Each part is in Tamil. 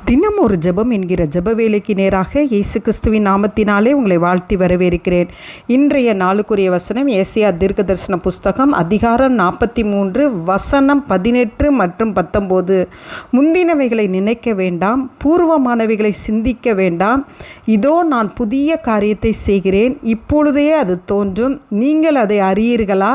தினம் ஒரு ஜெபம் என்கிற ஜெப வேலைக்கு நேராக இயேசு கிறிஸ்துவின் நாமத்தினாலே உங்களை வாழ்த்தி வரவேற்கிறேன். இன்றைய நாளுக்குரிய வசனம் ஏசாயா தீர்க்கதரிசன புஸ்தகம் அதிகாரம் 43 வசனம் 18 மற்றும் 19. முந்தினவைகளை நினைக்க வேண்டாம், பூர்வமானவைகளை சிந்திக்க வேண்டாம். இதோ நான் புதிய காரியத்தை செய்கிறேன், இப்பொழுதே அது தோன்றும், நீங்கள் அதை அறியீர்களா?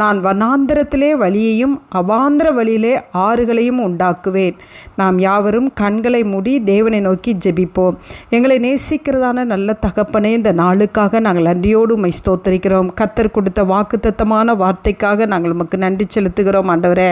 நான் வனாந்தரத்திலே வழியையும் அவாந்தர வழியிலே ஆறுகளையும் உண்டாக்குவேன். நாம் யாவரும் கண்களை மூடி தேவனை நோக்கி ஜெபிப்போம். எங்களை நேசிக்கிறதான நல்ல தகப்பனே, இந்த நாளுக்காக நாங்கள் நன்றியோடு உம்மை ஸ்தோத்திரிக்கிறோம். கர்த்தர் கொடுத்த வாக்குத்தத்தமான வார்த்தைக்காக நாங்கள் உமக்கு நன்றி செலுத்துகிறோம். ஆண்டவரே,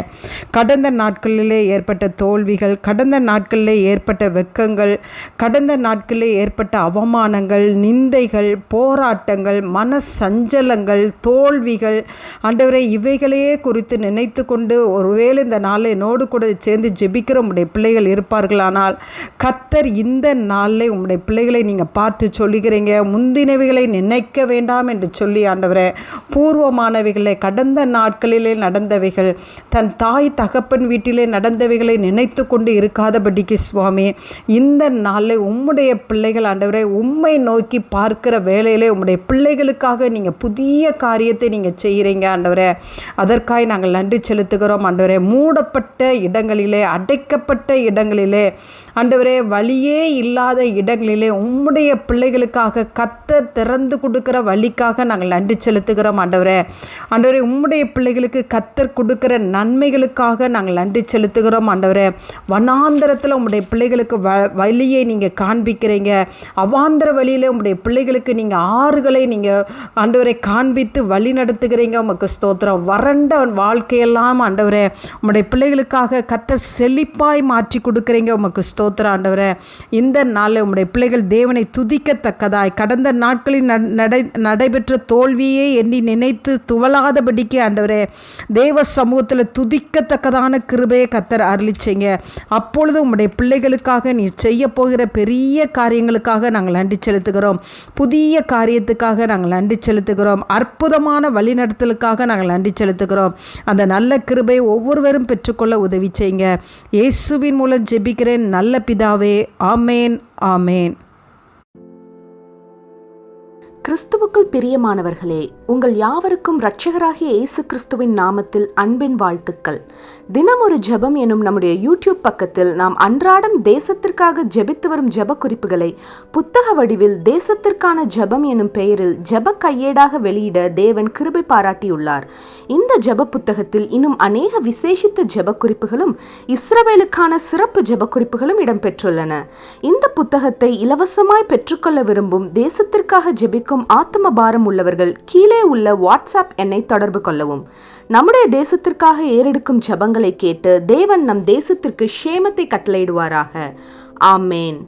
கடந்த நாட்களிலே ஏற்பட்ட தோல்விகள், கடந்த நாட்களிலே ஏற்பட்ட வெட்கங்கள், கடந்த நாட்களிலே ஏற்பட்ட அவமானங்கள், நிந்தைகள், போராட்டங்கள், மன சஞ்சலங்கள், தோல்விகள், ஆண்டவரே இவைகளையே குறித்து நினைத்து கொண்டு ஒருவேளை இந்த நாளை என்னோடு கூட சேர்ந்து ஜெபிக்கிற உம்முடைய பிள்ளைகள் இருப்பார்களானால், கர்த்தர் இந்த நாளில் உம்முடைய பிள்ளைகளை நீங்கள் பார்த்து சொல்லுகிறீங்க, முந்தினவைகளை நினைக்க வேண்டாம் என்று சொல்லி ஆண்டவரே, பூர்வமானவைகளை கடந்த நாட்களிலே நடந்தவைகள், தன் தாய் தகப்பன் வீட்டிலே நடந்தவைகளை நினைத்து கொண்டு இருக்காதபடிக்கு சுவாமி, இந்த நாளில் உம்முடைய பிள்ளைகள் ஆண்டவரே உம்மை நோக்கி பார்க்கிற வேளையிலே உம்முடைய பிள்ளைகளுக்காக நீங்கள் புதிய காரியத்தை நீங்கள் செய்கிறீங்க ஆண்டவரே. அதற்காக நாங்கள் நன்றி செலுத்துகிறோம் ஆண்டவரே. மூடப்பட்ட இடங்களிலே, அடைக்கப்பட்ட இடங்களிலே ஆண்டவரே, வழியே இல்லாத இடங்களிலே உம்முடைய பிள்ளைகளுக்காக கர்த்தர் திறந்து கொடுக்கிற வழிக்காக நாங்கள் நன்றி செலுத்துகிறோம் ஆண்டவரே. ஆண்டவரே, உம்முடைய பிள்ளைகளுக்கு கர்த்தர் கொடுக்கிற நன்மைகளுக்காக நாங்கள் நன்றி செலுத்துகிறோம் ஆண்டவரே. வனாந்தரத்தில் உம்முடைய பிள்ளைகளுக்கு வழியை நீங்கள் காண்பிக்கிறீங்க, அவாந்தர வழியில் உம்முடைய பிள்ளைகளுக்கு நீங்கள் ஆறுகளை நீங்கள் ஆண்டவரை காண்பித்து வழி நடத்துகிறீங்க. உமக்கு ஸ்தோத்திரம். வறண்ட வாழ்க்கையெல்லாம் ஆண்டவரே உம்முடைய பிள்ளைகளுக்காக கர்த்தர் செழிப்பாய் மாற்றி கொடுக்குறீங்க. உமக்கு ஸ்தோத்திரம் ஆண்டவரே. இந்த நாளில் உம்முடைய பிள்ளைகள் தேவனை துதிக்கத்தக்கதாய், கடந்த நாட்களில் நடைபெற்ற தோல்வியை எண்ணி நினைத்து துவளாதபடிக்கு ஆண்டவரே தேவ சமூகத்தில் துதிக்கத்தக்கதான கிருபையை கர்த்தர் அருளிச்சீங்க. அப்பொழுது உம்முடைய பிள்ளைகளுக்காக நீ செய்ய போகிற பெரிய காரியங்களுக்காக நாங்கள் நன்றி செலுத்துகிறோம். புதிய காரியத்துக்காக நாங்கள் நன்றி செலுத்துகிறோம். அற்புதமான வழிநடத்தலுக்காக நாங்கள் நன்றி செலுத்துகிறோம். அந்த நல்ல கிருபையை ஒவ்வொருவரும் பெற்றுக்கொள்ள உதவி செய்யுங்க. இயேசுவின் மூலம் ஜெபிக்கிறேன் நல்ல பிதாவே. ஆமேன், ஆமேன். கிறிஸ்துவுக்குள் பிரியமானவர்களே, உங்கள் யாவருக்கும் இரட்சகராகிய இயேசு கிறிஸ்துவின் நாமத்தில் அன்பின் வாழ்த்துக்கள். தினம் ஒரு ஜெபம் எனும் நம்முடைய யூடியூப் பக்கத்தில் நாம் அன்றாடம் தேசத்திற்காக ஜெபித்து வரும் ஜெப குறிப்புகளை புத்தக வடிவில் தேசத்திற்கான ஜெபம் எனும் பெயரில் ஜெப கையேடாக வெளியிட தேவன் கிருபை பாராட்டியுள்ளார். இந்த ஜெப புத்தகத்தில் இன்னும் அநேக விசேஷித்த ஜெப குறிப்புகளும் இஸ்ரவேலுக்கான சிறப்பு ஜெப குறிப்புகளும் இடம்பெற்றுள்ளன. இந்த புத்தகத்தை இலவசமாய் பெற்றுக்கொள்ள விரும்பும் தேசத்திற்காக ஜெபிக்கும் ஆத்ம பாரம் உள்ளவர்கள் கீழே உள்ள வாட்ஸ்அப் எண்ணை தொடர்பு கொள்ளவும். நம்முடைய தேசத்திற்காக ஏறெடுக்கும் ஜெபங்களை கேட்டு தேவன் நம் தேசத்திற்கு க்ஷேமத்தை கட்டளையிடுவாராக. ஆமேன்.